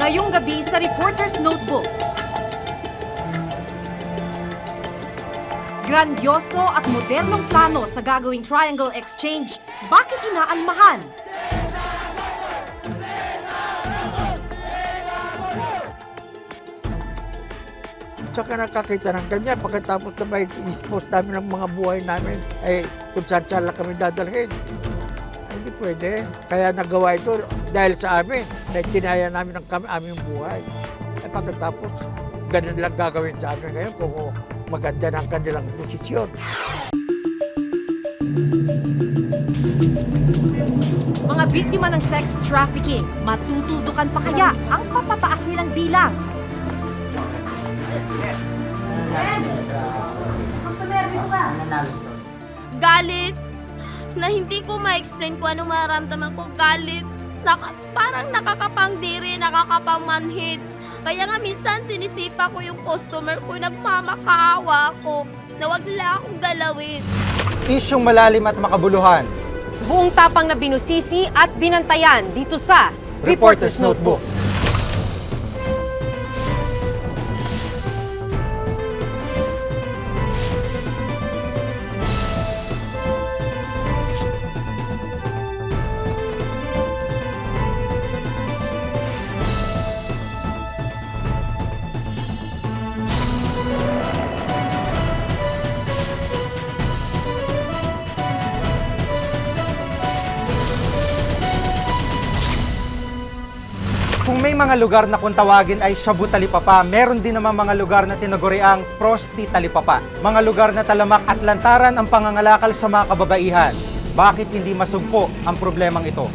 Ngayong gabi sa Reporter's Notebook. Grandioso at modernong plano sa gagawing Triangle Exchange. Bakit inaalmahan? Saka nakakita ng ganyan, pagkatapos na may expose namin ng mga buhay namin, kung saan lang kami dadalhin. Hindi pwede. Kaya nagawa ito dahil sa amin, na tinaya namin ang aming buhay. Pagkatapos, ganun lang gagawin sa amin ngayon kung maganda ng kanilang posisyon. Mga biktima ng sex trafficking, matututukan pa kaya ang papataas nilang bilang? Galit na hindi ko ma-explain kung anong mararamdaman ko. Galit, parang nakakapangdiri, nakakapangmanhid. Kaya nga minsan sinisipa ko yung customer ko, nagmamakaawa ako na wag nila akong galawin. Isyong malalim at makabuluhan. Buong tapang na binusisi at binantayan dito sa Reporter's Notebook. Kung may mga lugar na kung tawagin ay Shabu Talipapa, meron din naman mga lugar na tinaguriang Prosti Talipapa. Mga lugar na talamak at lantaran ang pangangalakal sa mga kababaihan. Bakit hindi masugpo ang problemang ito?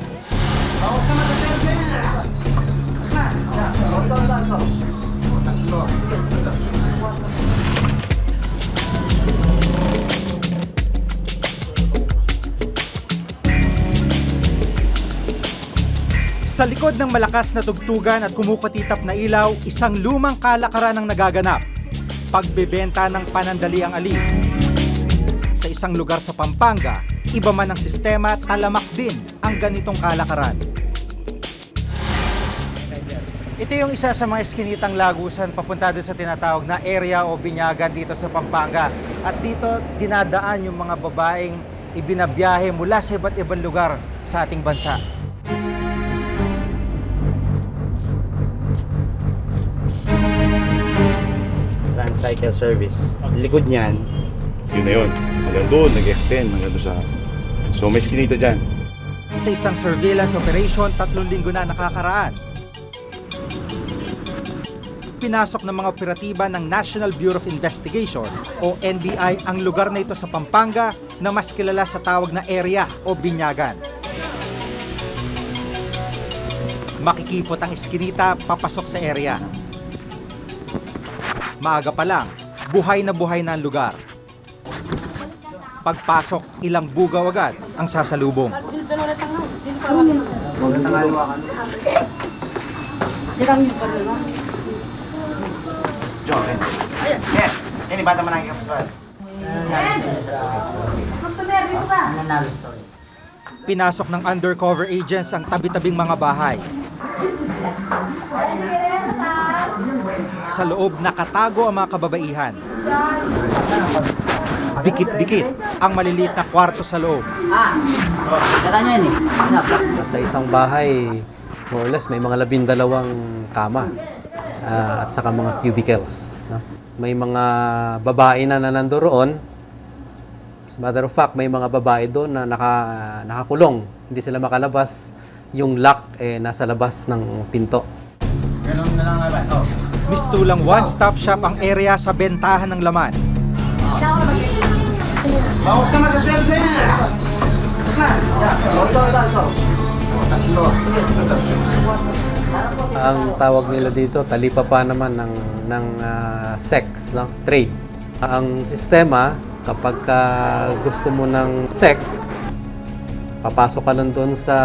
Sa likod ng malakas na tugtugan at kumukutitap na ilaw, isang lumang kalakaran ang nagaganap. Pagbebenta ng panandaliang alin. Sa isang lugar sa Pampanga, iba man ang sistema, talamak din ang ganitong kalakaran. Ito yung isa sa mga eskinitang lagusan papunta doon sa tinatawag na area o binyagan dito sa Pampanga. At dito dinadaan yung mga babaeng ibinabiyahe mula sa iba't ibang lugar sa ating bansa. Cycle service. Likod niyan, yun na yun. Hanggang doon, nag-extend hanggang doon sa... So may skinita dyan. Sa isang surveillance operation, 3 linggo na nakakaraan. Pinasok ng mga operatiba ng National Bureau of Investigation o NBI ang lugar na ito sa Pampanga na mas kilala sa tawag na area o binyagan. Makikipot ang iskinita papasok sa area. Maaga pa lang, buhay na ang lugar. Pagpasok, ilang bugaw agad ang sasalubong. Ini bata manangin kamu sebentar. Pinasok ng undercover agents ang tabi-tabing mga bahay. Sa loob, nakatago ang mga kababaihan. Dikit-dikit ang maliliit na kwarto sa loob. Sa isang bahay, more or less, may mga 12 kama at saka mga cubicles. No? May mga babae na nandoon. As a matter of fact, may mga babae doon na nakakulong. Hindi sila makalabas. Yung lock nasa labas ng pinto. Ganun na lang naman. Oh. Mistulang one-stop shop ang area sa bentahan ng laman. Bawas naman sa sweldo niya. Ang tawag nila dito, talipapa naman ng sex, no? Trade. Ang sistema, kapag gusto mo ng sex, papasok ka lang doon sa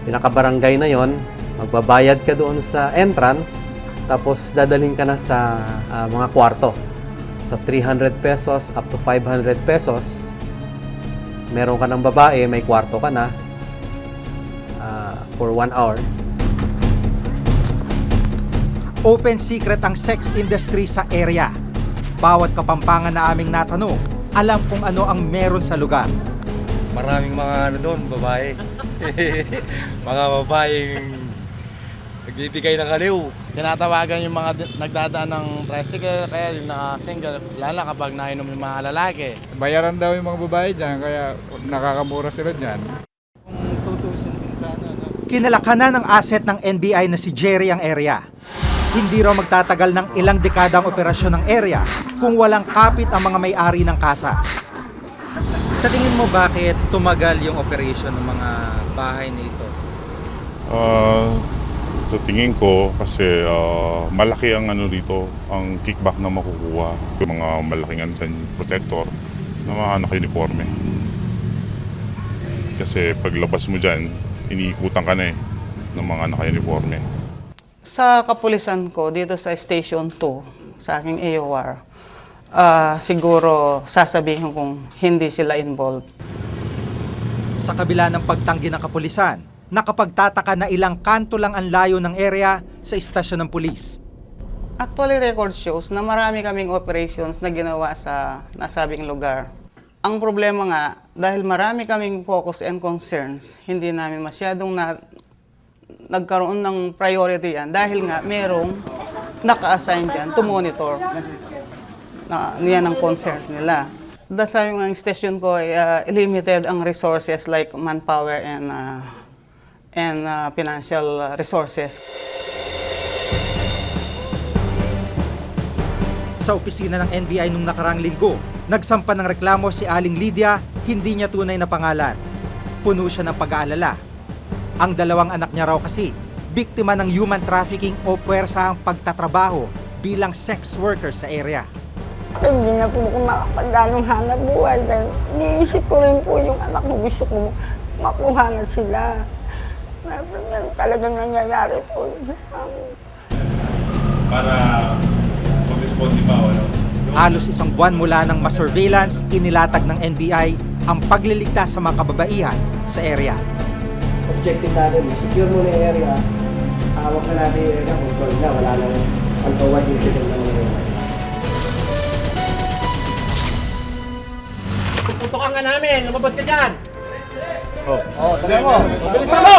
pinakabarangay na yon, magbabayad ka doon sa entrance, tapos dadalhin ka na sa mga kwarto. Sa 300 pesos up to 500 pesos, meron ka ng babae, may kwarto ka na for 1 hour. Open secret ang sex industry sa area. Bawat Kapampangan na aming natanong, alam kung ano ang meron sa lugar. Maraming mga ano doon, babae. Mga babaeng nagbibigay ng aliw. Tinatawagan yung mga nagdadaan ng tricycle, kaya yung naka-single, lala kapag nainom yung mga lalaki. Bayaran daw yung mga babae dyan, kaya nakakamura sila dyan. Kinalakanan ng asset ng NBI na si Jerry ang area. Hindi raw magtatagal ng ilang dekada ang operasyon ng area kung walang kapit ang mga may-ari ng kasa. Sa tingin mo bakit tumagal yung operation ng mga bahay nito? Sa tingin ko kasi malaki ang ano dito, ang kickback na makukuha. Yung mga malaking protector na mga naka-uniforme. Kasi paglabas mo dyan, iniikutan ka na ng mga naka-uniforme. Sa kapulisan ko dito sa Station 2, sa aking AOR, siguro sasabihin kong hindi sila involved. Sa kabila ng pagtanggi ng kapulisan, nakapagtataka na ilang kanto lang ang layo ng area sa istasyon ng pulis. Actually, record shows na marami kaming operations na ginawa sa nasabing lugar. Ang problema nga, dahil marami kaming focus and concerns, hindi namin masyadong nagkaroon ng priority yan dahil nga merong naka-assign dyan to monitor na niyan ang concern nila. Dahil sa yung station ko ay limited ang resources like manpower and financial resources. Sa opisina ng NBI nung nakarang linggo, nagsampa ng reklamo si Aling Lydia, hindi niya tunay na pangalan. Puno siya ng pag-aalala. Ang dalawang anak niya raw kasi, biktima ng human trafficking o puwersahang pagtatrabaho bilang sex worker sa area. Hindi na po ako makapagdanong hanap buhay dahil iniisip ko rin po yung anak ko. Gusto ko makuha na sila. Talagang nangyayari po yun sa amin. Para mag-respond di ba, ano? Halos isang buwan mula ng ma-surveillance, inilatag ng NBI ang pagliligtas sa mga kababaihan sa area. Objective natin, secure mo na yung area, hawak na natin yung area, control na, wala nang untoward incident na mangyayari. Putukan nga namin, lumabas ka dyan! Tara mo! Bilisan mo!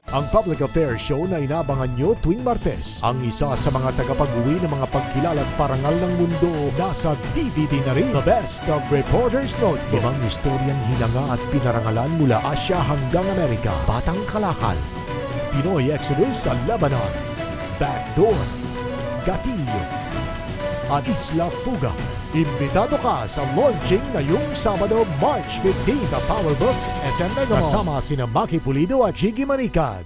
Ang Public Affairs Show na inabangan nyo tuwing Martes. Ang isa sa mga tagapag-uwi ng mga pagkilalang parangal ng mundo nasa DVD na rin. The Best of Reporters Notebook. Ibang istoryang hinanga at pinarangalan mula Asya hanggang Amerika. Batang Kalakal, Pinoy Exodus sa Lebanon, Backdoor, Gatillo, at Isla Fuga. Imbitado ka sa launching ngayong Sabado, March 15 sa Powerbooks SM Mega Mall. Kasama sina Maki Pulido at Jiggy Maricad.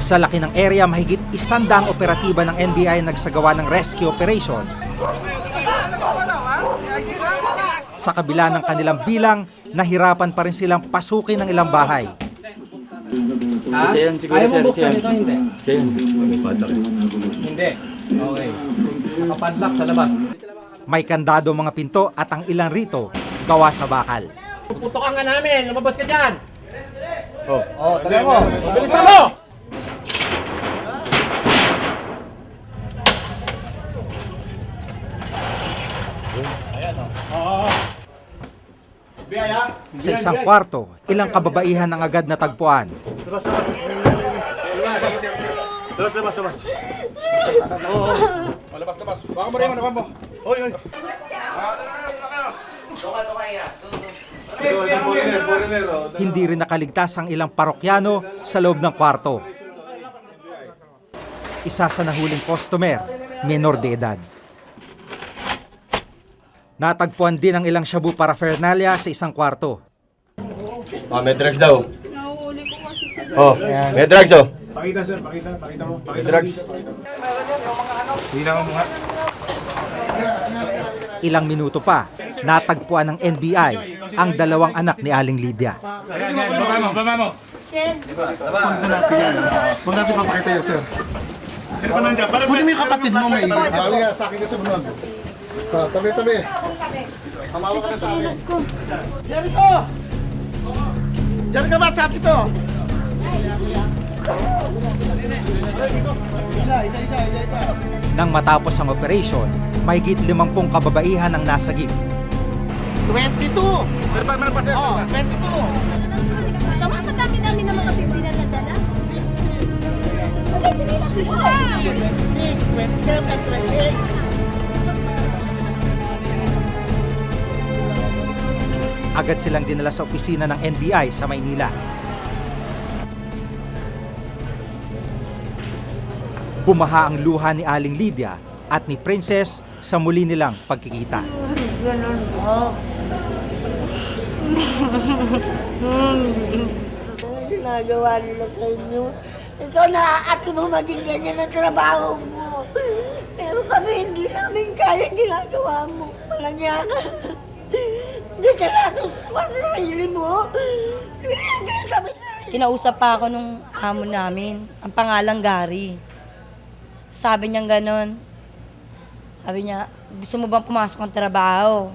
Sa laki ng area, mahigit 100 operatiba ng NBI nagsagawa ng rescue operation. Sa kabila ng kanilang bilang, nahirapan pa rin silang pasukin ng ilang bahay. Ayaw mo buksan ito, hindi? Hindi. Okay. Nakapadlock sa labas. May kandado mga pinto at ang ilang rito gawa sa bakal. Putukan nga namin, lumabas ka dyan! Tara mo! Bilisan mo! Sa isang kwarto, ilang kababaihan ang agad natagpuan. Hindi rin nakaligtas ang ilang parokyano sa loob ng kwarto. Isa sa nahuling customer, menor de edad. Natagpuan din ang ilang shabu paraphernalia sa isang kwarto. May drugs daw. Nahuli ko kasi sa... May drugs oh. Pakita sir, pakita mo. May drugs. Ilang minuto pa, natagpuan ng NBI ang dalawang anak ni Aling Lydia. Baba mo. Kung natin papakita yan, sir. Kunin mo yung kapatid mo, may halika sa akin kasi bunod. Tabi. Tamawa ka na sa akin. Jericho! Diyan ka ba sa akin to? Isa. Nang matapos ang operasyon, mahigit 50 kababaihan ang nasagip. 22! Oh, 22! Madami naman kasi hindi naladala. Sige, 27. Agad silang dinala sa opisina ng NBI sa Maynila. Bumaha ang luha ni Aling Lydia at ni Princess sa muli nilang pagkikita. Ganun po. Ginagawa nila sa inyo. Ikaw naaati mo maging ganyan ang trabaho mo. Pero kami hindi namin kaya ginagawa mo. Walang yaka. Hindi ka nasusuwag sa sarili mo. Kinausap pa ako nung amo namin, ang pangalang Gary. Sabi niya ganon. Sabi niya, gusto mo bang pumasok ng trabaho?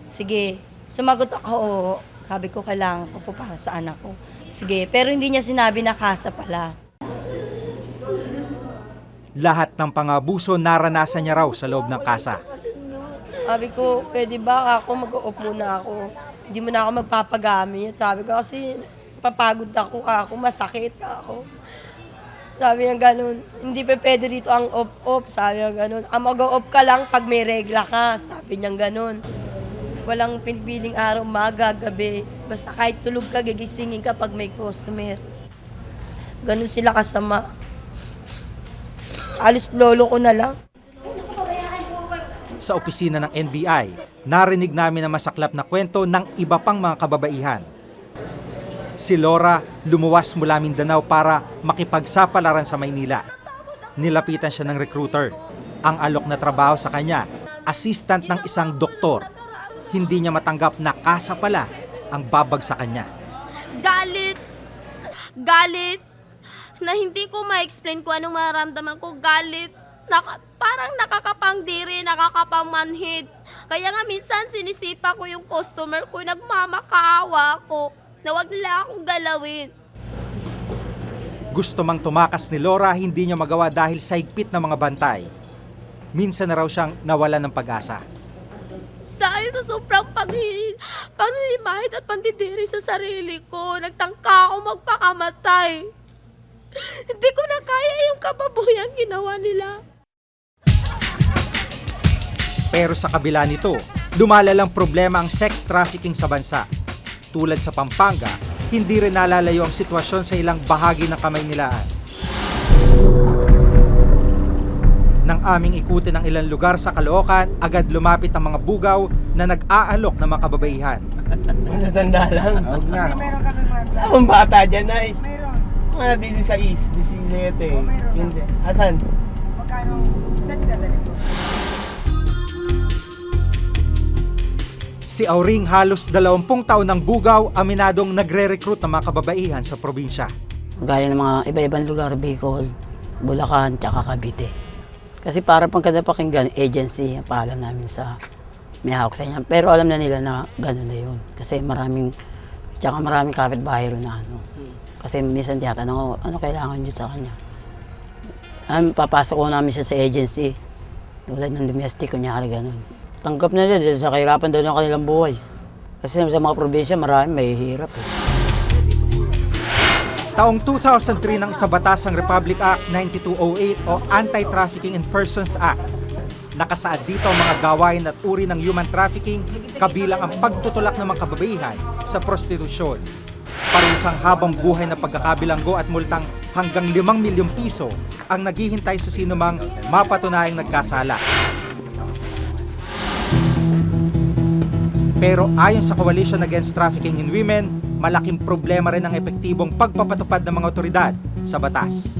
Sige. Sumagot ako, oo. Sabi ko, kailangan ko po para sa anak ko. Sige, pero hindi niya sinabi na kasa pala. Lahat ng pangabuso naranasan niya raw sa loob ng kasa. Sabi ko, pwede ba ako mag-o-off muna ako? Hindi mo na ako magpapagamit. Sabi ko kasi papagod ako, masakit ako. Sabi niya ganun, hindi pa pwede dito ang off-off. Sabi niya ganun, mag-o-off ka lang pag may regla ka. Sabi niya ganun. Walang pinipiling araw, maga, gabi. Basta kahit tulog ka, gigisingin ka pag may customer. Ganun sila kasama. Alos lolo ko na lang. Sa opisina ng NBI, narinig namin ang masaklap na kwento ng iba pang mga kababaihan. Si Laura lumuwas mula Mindanao para makipagsapalaran sa Maynila. Nilapitan siya ng recruiter. Ang alok na trabaho sa kanya, assistant ng isang doktor. Hindi niya matanggap na kasa pala ang babag sa kanya. Galit na hindi ko ma-explain kung anong mararamdaman ko. Galit. Parang nakakapangdiri, nakakapangmanhid. Kaya nga minsan sinisipa ko yung customer ko, nagmamakaawa ako na wag nila akong galawin. Gusto mang tumakas ni Laura, hindi niya magawa dahil sa higpit na mga bantay. Minsan na raw siyang nawalan ng pag-asa. Dahil sa sobrang panghilimahid at pandidiri sa sarili ko, nagtangka ako magpakamatay. Hindi ko na kaya yung kababuyang ginawa nila. Pero sa kabila nito, lumalalang problema ang sex trafficking sa bansa. Tulad sa Pampanga, hindi rin nalalayo ang sitwasyon sa ilang bahagi ng Kamaynilaan. Nang aming ikutin ang ilang lugar sa Caloocan, agad lumapit ang mga bugaw na nag-aalok ng mga kababaihan. Matanda lang. Huwag na. Akong bata dyan ay. Mga 16, 17, 15. Asan? Si Auring halos 20 taon ng bugaw, aminadong nagre-recruit ng mga kababaihan sa probinsya. Gaya ng mga iba-ibang lugar, Bicol, Bulacan, tsaka Cavite. Kasi para pang pakinggan, agency, paalam namin sa may hawak sa inyo. Pero alam na nila na gano'n na yun. Kasi maraming kapitbahay rin na ano. Kasi minsan tinatanong ko, ano kailangan nyo sa kanya? Papasok ko namin siya sa agency. Tulad ng domestic, kunyari gano'n. Tanggap na nila sa kahirapan daw ng kanilang buhay. Kasi sa mga probinsya, marami may hirap eh. Taong 2003 nang isabatas ang Republic Act 9208 o Anti-Trafficking in Persons Act. Nakasaad dito ang mga gawain at uri ng human trafficking, kabilang ang pagtutulak ng mga kababaihan sa prostitusyon. Parusang habang buhay na pagkakabilanggo at multang hanggang 5 milyong piso ang naghihintay sa sinumang mapatunayang nagkasala. Pero ayon sa Coalition Against Trafficking in Women, malaking problema rin ang epektibong pagpapatupad ng mga otoridad sa batas.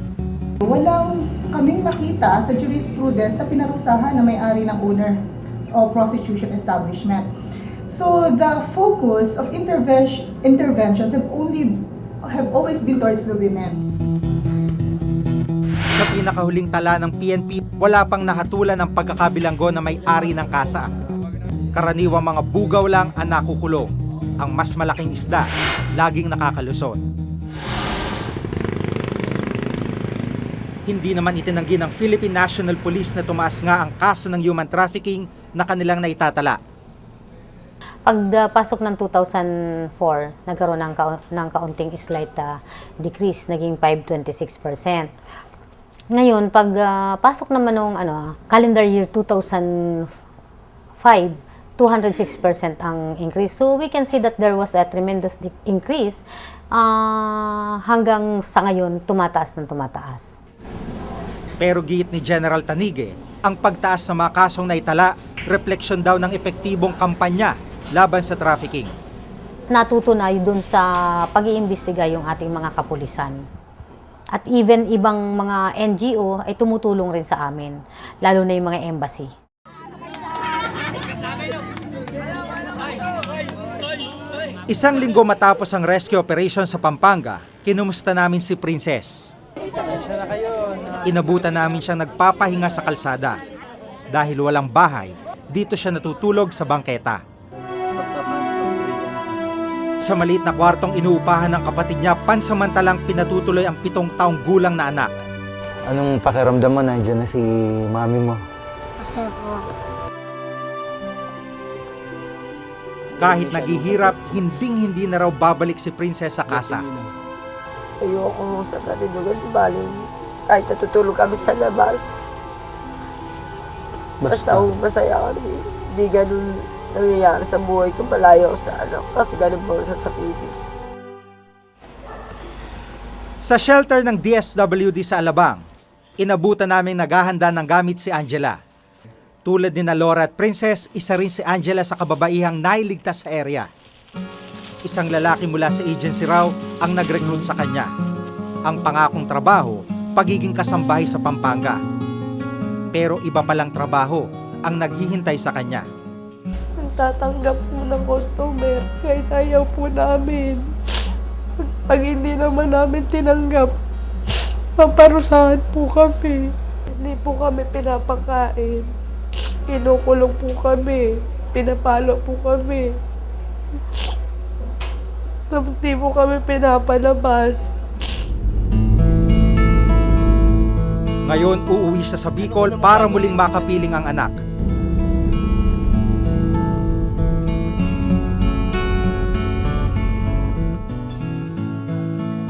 Walang kaming nakita sa jurisprudence sa pinarusahan na may-ari ng owner o prostitution establishment. So the focus of interventions have always been towards the women. Sa pinakahuling tala ng PNP, wala pang nahatulan ng pagkakabilanggo na may-ari ng kasa. Karaniwang mga bugaw lang ang nakukulong. Ang mas malaking isda, laging nakakalusot. Hindi naman itinanggi ng Philippine National Police na tumaas nga ang kaso ng human trafficking na kanilang naitatala. Pagpasok ng 2004, nagkaroon ng kaunting slight decrease, naging 5.26%. Ngayon, pagpasok naman ng calendar year 2005, 206% ang increase. So we can see that there was a tremendous increase hanggang sa ngayon tumataas ng tumataas. Pero giit ni General Tanige, ang pagtaas ng mga kasong naitala, refleksyon daw ng epektibong kampanya laban sa trafficking. Natutunay dun sa pag-iimbestiga yung ating mga kapulisan. At even ibang mga NGO ay tumutulong rin sa amin, lalo na yung mga embassy. Isang linggo matapos ang rescue operation sa Pampanga, kinumusta namin si Princess. Inabutan namin siyang nagpapahinga sa kalsada. Dahil walang bahay, dito siya natutulog sa bangketa. Sa maliit na kwartong inuupahan ng kapatid niya, pansamantalang pinatutuloy ang 7 taong gulang na anak. Anong pakiramdam mo na dyan na si mami mo? Kahit naghihirap, hinding-hindi na raw babalik si Princess sa kasa. Ayoko sa kanilugan, baling kahit natutulog kami sa labas. Basta masaya kami. Hindi ganun nangyayari sa buhay ko, malayo sa anak. Kasi ganun po sasabihin. Sa shelter ng DSWD sa Alabang, inabutan namin naghahanda ng gamit si Angela. Tulad ni na Laura at Princess, isa rin si Angela sa kababaihang nailigtas sa area. Isang lalaki mula sa agency raw ang nag-recruit sa kanya. Ang pangakong trabaho, pagiging kasambahay sa Pampanga. Pero iba palang trabaho ang naghihintay sa kanya. Nagtatanggap po ng customer kahit ayaw po namin. Pag hindi naman namin tinanggap, paparusahan po kami. Hindi po kami pinapakain. Kinukulong po kami. Pinapalo po kami. Tapos di po kami pinapalabas. Ngayon, uuwi siya sa Bicol para muling makapiling ang anak.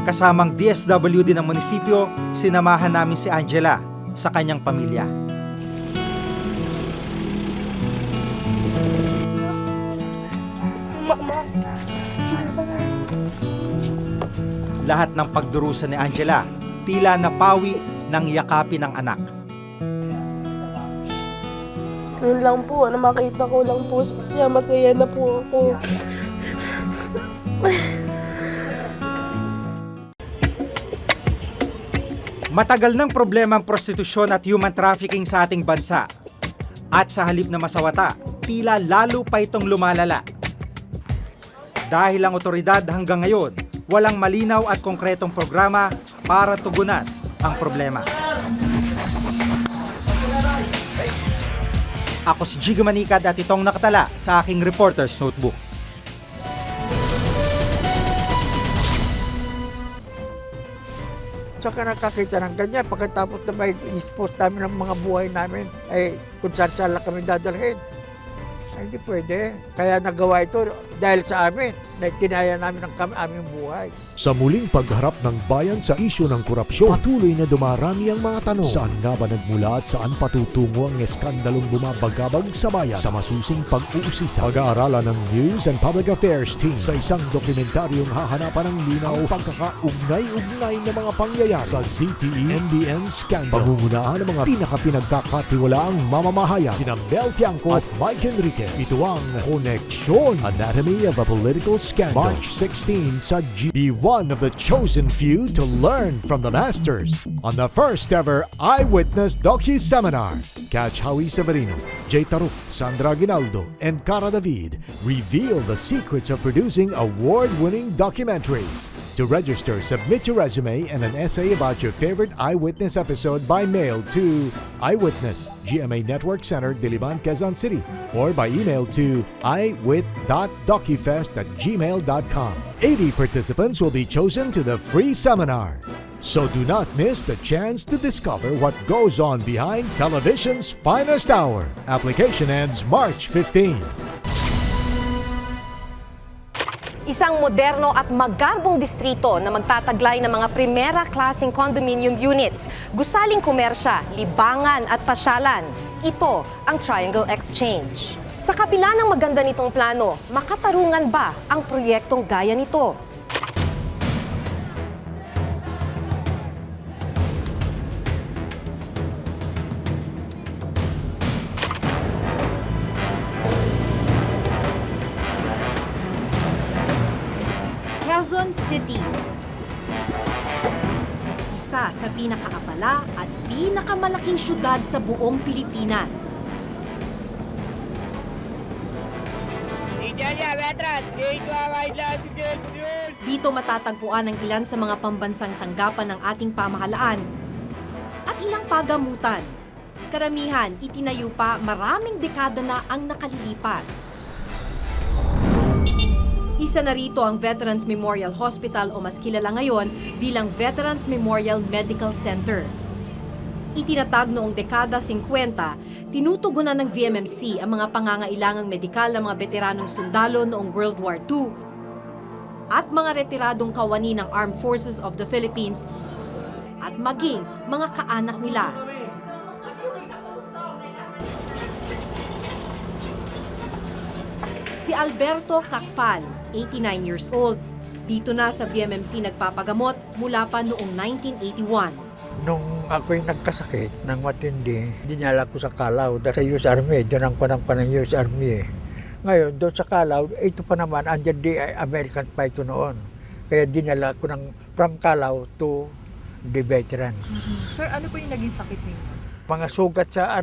Kasamang DSWD ng munisipyo, sinamahan namin si Angela sa kanyang pamilya. Lahat ng pagdurusa ni Angela, tila napawi ng yakapin ng anak. Yun lang po, na makita ko lang po siya, masaya na po ako. Matagal ng problema ang prostitusyon at human trafficking sa ating bansa. At sa halip na masawata, tila lalo pa itong lumalala. Dahil ang otoridad hanggang ngayon, walang malinaw at konkretong programa para tugunan ang problema. Ako si Jigo Manikad at itong nakatala sa aking Reporter's Notebook. Tsaka nakakita ng ganyan, pagkatapos na may expose namin ng mga buhay namin, ay kung saan lang kami dadalhin. Ay, hindi pwede. Kaya nagawa ito dahil sa amin, na tinaya namin ang aming buhay. Sa muling pagharap ng bayan sa isyu ng korupsyon, patuloy na dumarami ang mga tanong. Saan nga ba nagmula at saan patutungo ang eskandalong bumabagabag sa bayan? Sa masusing pag-uusisa, pag-aaralan ng News and Public Affairs Team sa isang dokumentaryong hahanapan ng linaw ang pagkakaugnay-ugnay ng mga pangyayari sa ZTE-MBN scandal. Pangungunahan ng mga pinakapinagkakatiwalaang mamamahayan, sina Mel Piangco at Mike Enriquez. Enriquez. Ito ang Koneksyon, Anatomy of a Political Scandal. March 16 sa Be one of the chosen few to learn from the masters on the first ever Eyewitness Docu-Seminar. Catch Howie Severino, Jay Taruk, Sandra Aguinaldo, and Cara David reveal the secrets of producing award-winning documentaries. To register, submit your resume and an essay about your favorite Eyewitness episode by mail to Eyewitness, GMA Network Center, Diliman, Quezon City, or by email to eyewit.docufest@gmail.com. 80 participants will be chosen to the free seminar. So do not miss the chance to discover what goes on behind television's finest hour. Application ends March 15. Isang moderno at magarbong distrito na magtataglay ng mga primera klaseng condominium units, gusaling komersya, libangan at pasyalan. Ito ang Triangle Exchange. Sa kabila ng maganda nitong plano, makatarungan ba ang proyektong gaya nito? Quezon City. Isa sa pinakaabala at pinakamalaking syudad sa buong Pilipinas. Dito matatagpuan ang ilan sa mga pambansang tanggapan ng ating pamahalaan at ilang pagamutan. Karamihan itinayo pa maraming dekada na ang nakalilipas. Isa na rito ang Veterans Memorial Hospital o mas kilala ngayon bilang Veterans Memorial Medical Center. Itinatag noong dekada 50, tinutugunan ng VMMC ang mga pangangailangang medikal ng mga veteranong sundalo noong World War II at mga retiradong kawani ng Armed Forces of the Philippines at maging mga kaanak nila. Si Alberto Cacpal, 89 years old, dito na sa VMMC nagpapagamot mula pa noong 1981. Nung ako'y nagkasakit ng matindi, dinala ko sa Calao, sa US Army, doon ang panang US Army. Ngayon, doon sa Calao, ito pa naman, andyan di American Python noon. Kaya dinala ko from Calao to the veterans. Sir, ano po yung naging sakit ninyo? Mga sugat sa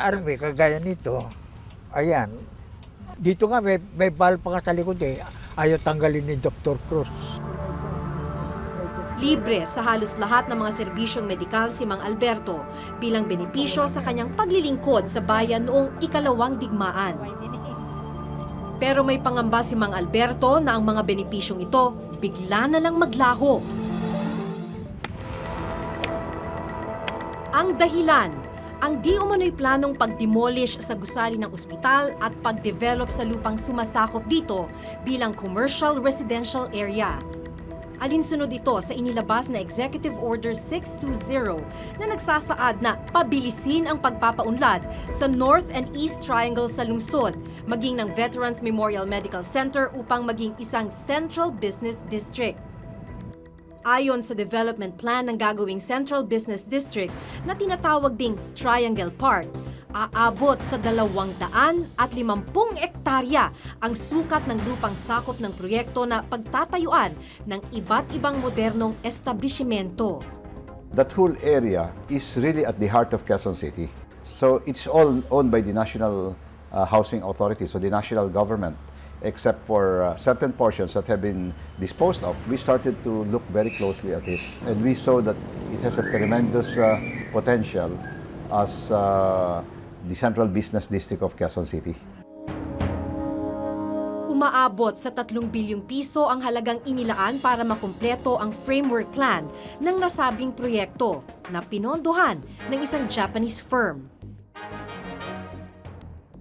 Army, kagaya nito, ayan. Dito nga, may bal pa nga sa likod eh. Ayaw tanggalin ni Dr. Cruz. Libre sa halos lahat ng mga serbisyong medikal si Mang Alberto bilang benepisyo sa kanyang paglilingkod sa bayan noong ikalawang digmaan. Pero may pangamba si Mang Alberto na ang mga benepisyong ito bigla na lang maglaho. Ang dahilan, ang di umano'y planong pag-demolish sa gusali ng ospital at pag-develop sa lupang sumasakop dito bilang commercial residential area. Alinsunod ito sa inilabas na Executive Order 620 na nagsasaad na pabilisin ang pagpapaunlad sa North and East Triangle sa lungsod, maging ng Veterans Memorial Medical Center upang maging isang Central Business District. Ayon sa development plan ng gagawing Central Business District na tinatawag ding Triangle Park, aabot sa 250 ektarya ang sukat ng lupang sakop ng proyekto na pagtatayuan ng iba't ibang modernong establishmento. That whole area is really at the heart of Quezon City. So it's all owned by the National Housing Authority, so the national government. Except for certain portions that have been disposed of, we started to look very closely at it. And we saw that it has a tremendous potential as the Central Business District of Quezon City. Umaabot sa 3 bilyong piso ang halagang inilaan para makumpleto ang framework plan ng nasabing proyekto na pinondohan ng isang Japanese firm.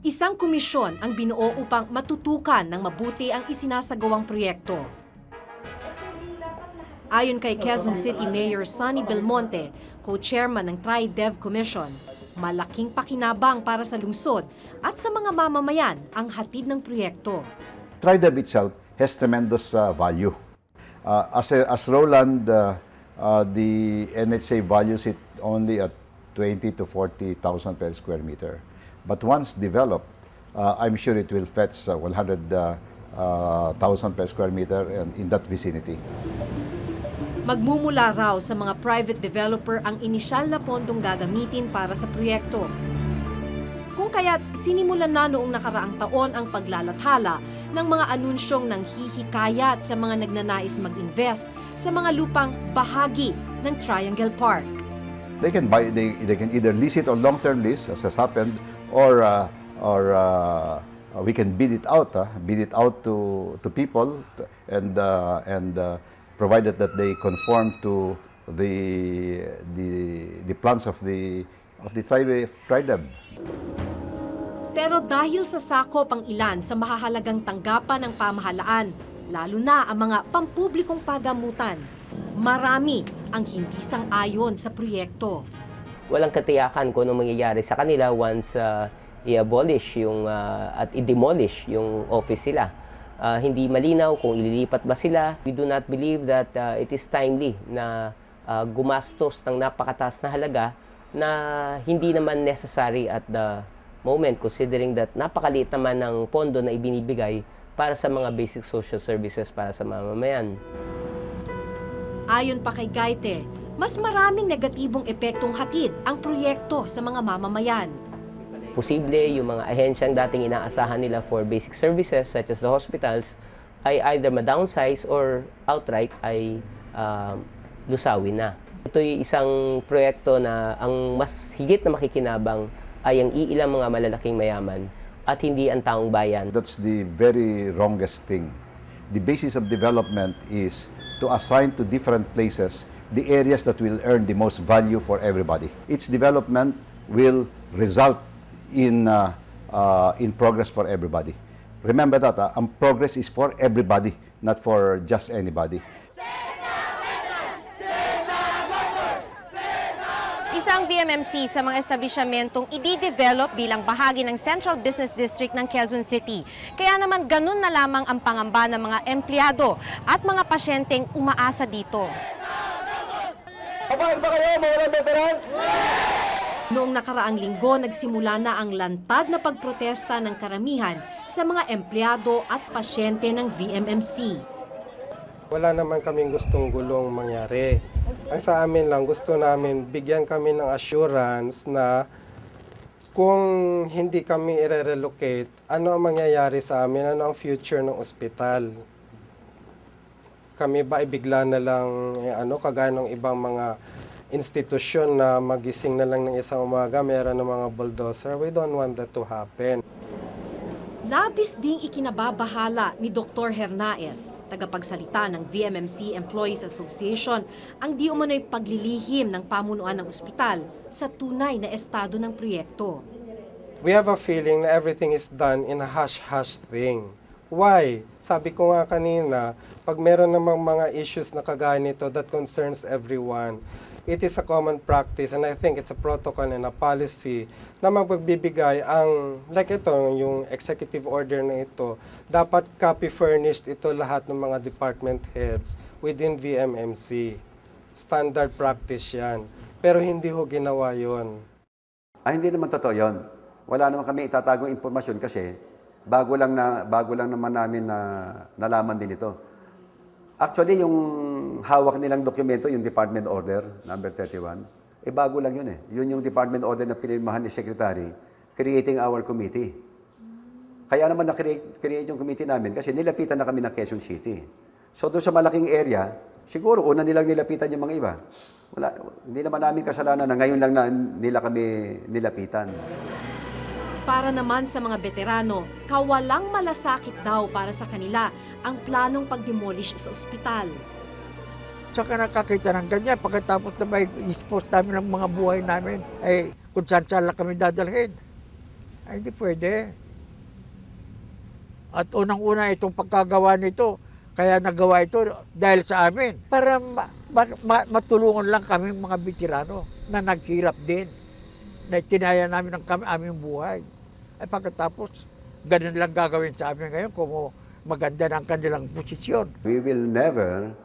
Isang komisyon ang binuo upang matutukan ng mabuti ang isinasagawang proyekto. Ayon kay Quezon City Mayor Sonny Belmonte, co-chairman ng Tri-Dev Commission, malaking pakinabang para sa lungsod at sa mga mamamayan ang hatid ng proyekto. Tri-Dev itself has tremendous value. As Roland, the NHA values it only at 20 to 40,000 per square meter. But once developed, I'm sure it will fetch 100,000 per square meter and in that vicinity. Magmumula raw sa mga private developer ang inisyal na pondong gagamitin para sa proyekto. Kung kaya't sinimulan na noong nakaraang taon ang paglalathala ng mga anunsyong nanghihikayat sa mga nagnanais mag-invest sa mga lupang bahagi ng Triangle Park. They can buy. They can either lease it on long-term lease, as has happened, or we can bid it out to people, and provided that they conform to the plans of the TriDev. Pero dahil sa sakop ang ilan sa mahahalagang tanggapan ng pamahalaan, lalo na ang mga pampublikong pagamutan, marami ang hindi sang-ayon sa proyekto. Walang katiyakan kung anong mangyayari sa kanila once i-abolish at i-demolish yung office sila. Hindi malinaw kung ililipat ba sila. We do not believe that it is timely na gumastos ng napakataas na halaga na hindi naman necessary at the moment, considering that napakaliit naman ng pondo na ibinibigay para sa mga basic social services para sa mamamayan. Ayon pa kay Gaite, mas maraming negatibong epektong hatid ang proyekto sa mga mamamayan. Posible yung mga ahensyang dating inaasahan nila for basic services such as the hospitals ay either ma-downsize or outright ay lusawin na. Ito ay isang proyekto na ang mas higit na makikinabang ay ang iilang mga malalaking mayaman at hindi ang taong bayan. That's the very wrongest thing. The basis of development is to assign to different places the areas that will earn the most value for everybody. Its development will result in progress for everybody. Remember that, ang progress is for everybody, not for just anybody. Isang VMMC sa mga establishmentong i-develop bilang bahagi ng Central Business District ng Quezon City. Kaya naman ganun na lamang ang pangamba ng mga empleyado at mga pasyenteng umaasa dito. Kapag ba kayo, mga veterans? Noong nakaraang linggo, nagsimula na ang lantad na pagprotesta ng karamihan sa mga empleyado at pasyente ng VMMC. Wala naman kaming gustong gulong mangyari. Ang sa amin lang, gusto namin bigyan kami ng assurance na kung hindi kami i-relocate, ano ang mangyayari sa amin, ano ang future ng ospital. Kami ba ibigla na lang, kagaya ng ibang mga institusyon na magising na lang ng isang umaga, meron ng mga bulldozer. We don't want that to happen. Labis ding ikinababahala ni Dr. Hernaez, tagapagsalita ng VMMC Employees Association, ang di umano'y paglilihim ng pamunuan ng ospital sa tunay na estado ng proyekto. We have a feeling na everything is done in a hush-hush thing. Why? Sabi ko nga kanina, pag meron namang mga issues na kagaya nito that concerns everyone, it is a common practice and I think it's a protocol and a policy na magbibigay ang, like ito, yung executive order na ito, dapat copy furnished ito lahat ng mga department heads within VMMC. Standard practice yan. Pero hindi ho ginawa yon. Hindi naman totoo yun. Wala naman kami itatagong impormasyon kasi bago lang naman namin na nalaman din ito. Actually, yung hawak nilang dokumento, yung Department Order, number 31, bago lang yun eh. Yun yung Department Order na pinirmahan ni Secretary, creating our committee. Kaya naman na-create yung committee namin kasi nilapitan na kami ng Quezon City. So doon sa malaking area, siguro una nilang nilapitan yung mga iba. Hindi naman namin kasalanan na ngayon lang na nila kami nilapitan. Para naman sa mga veterano, kawalang malasakit daw para sa kanila ang planong pag-demolish sa ospital. Tsaka nakakita ng ganyan, pagkatapos na may expose namin ng mga buhay namin, kung saan lang kami dadalhin. Hindi pwede. At unang-una itong pagkagawa nito, kaya nagawa ito dahil sa amin. Para matulungan lang kami mga veterano na naghirap din, na tinaya namin ng aming buhay. Pagkatapos, ganun lang gagawin sa amin ngayon kung maganda ng kanilang posisyon. We will never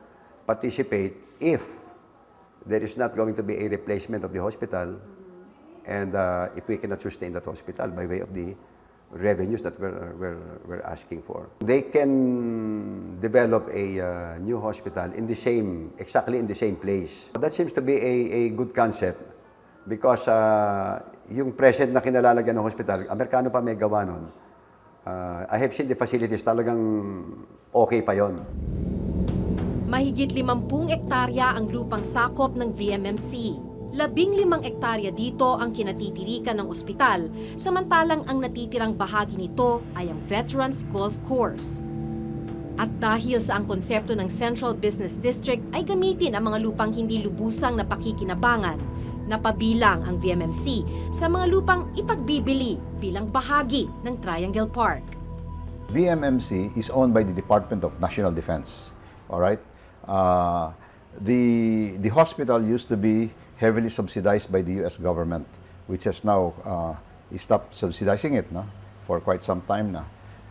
participate if there is not going to be a replacement of the hospital and if we cannot sustain that hospital by way of the revenues that we're asking for. They can develop a new hospital exactly in the same place. That seems to be a good concept because yung present na kinalalagyan ng hospital, Amerikano pa may gawa nun. I have seen the facilities, talagang okay pa yon. Mahigit 50 ektarya ang lupang sakop ng VMMC. 15 ektarya dito ang kinatitirikan ng ospital, samantalang ang natitirang bahagi nito ay ang Veterans Golf Course. At dahil sa ang konsepto ng Central Business District ay gamitin ang mga lupang hindi lubusang napakikinabangan, napabilang ang VMMC sa mga lupang ipagbibili bilang bahagi ng Triangle Park. VMMC is owned by the Department of National Defense. All right? The hospital used to be heavily subsidized by the U.S. government, which has now stopped subsidizing it for quite some time now.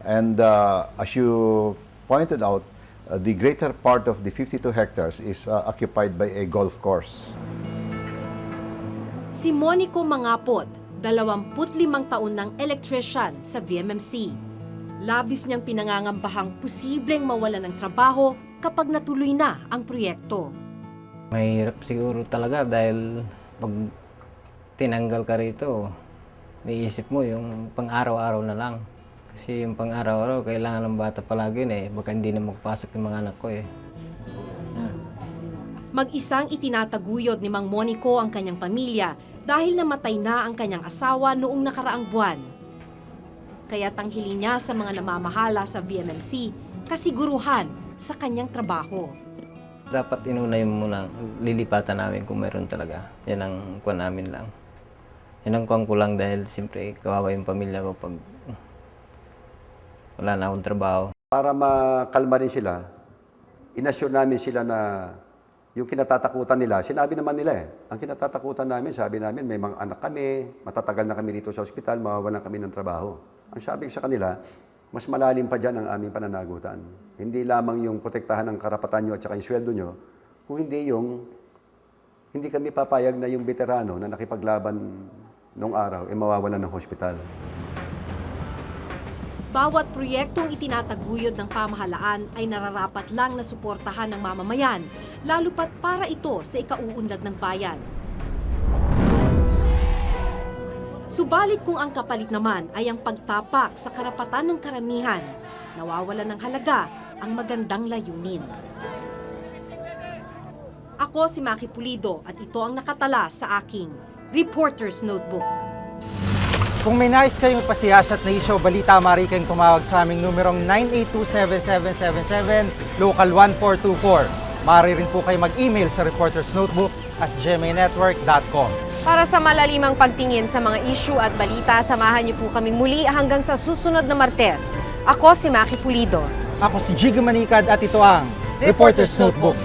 And as you pointed out, the greater part of the 52 hectares is occupied by a golf course. Si Monico Mangapot, 25 taon ng electrician sa VMMC. Labis niyang pinangangambahang posibleng mawalan ng trabaho kapag natuloy na ang proyekto. Mahirap siguro talaga dahil pag tinanggal ka rito, naisip mo yung pang-araw-araw na lang. Kasi yung pang-araw-araw, kailangan ng bata palagi baka hindi na magpasok yung mga anak ko Mag-isang itinataguyod ni Mang Monico ang kanyang pamilya dahil namatay na ang kanyang asawa noong nakaraang buwan. Kaya tanghilin niya sa mga namamahala sa VMMC kasiguruhan sa kanyang trabaho. Dapat inuna yung muna, lilipatan namin kung meron talaga. Yan ang kuha namin lang. Yan ang kuha ko lang dahil siyempre kawawa yung pamilya ko pag wala na akong trabaho. Para makalma rin sila, inassure namin sila na yung kinatatakutan nila, sinabi naman nila ang kinatatakutan namin, sabi namin may mga anak kami, matatagal na kami dito sa ospital, mawawalan kami ng trabaho. Ang sabi sa kanila, mas malalim pa dyan ang aming pananagutan. Hindi lamang yung protektahan ng karapatan nyo at saka yung sweldo nyo, kung hindi kami papayag na yung veterano na nakipaglaban nung araw ay mawawalan ng hospital. Bawat proyektong itinataguyod ng pamahalaan ay nararapat lang na suportahan ng mamamayan, lalo pat para ito sa ikauunlad ng bayan. Subalit kung ang kapalit naman ay ang pagtapak sa karapatan ng karamihan, nawawalan ng halaga ang magandang layunin. Ako si Maki Pulido at ito ang nakatala sa aking Reporter's Notebook. Kung may nais kayong pasiyasat na isyo, balita, maaari kayong tumawag sa aming numerong 982-7777, local 1424. Maaari rin po kayo mag-email sa reportersnotebook@gmanetwork.com. Para sa malalimang pagtingin sa mga issue at balita, samahan niyo po kaming muli hanggang sa susunod na Martes. Ako si Maki Pulido. Ako si Jiggy Manikad at ito ang Reporter's Notebook.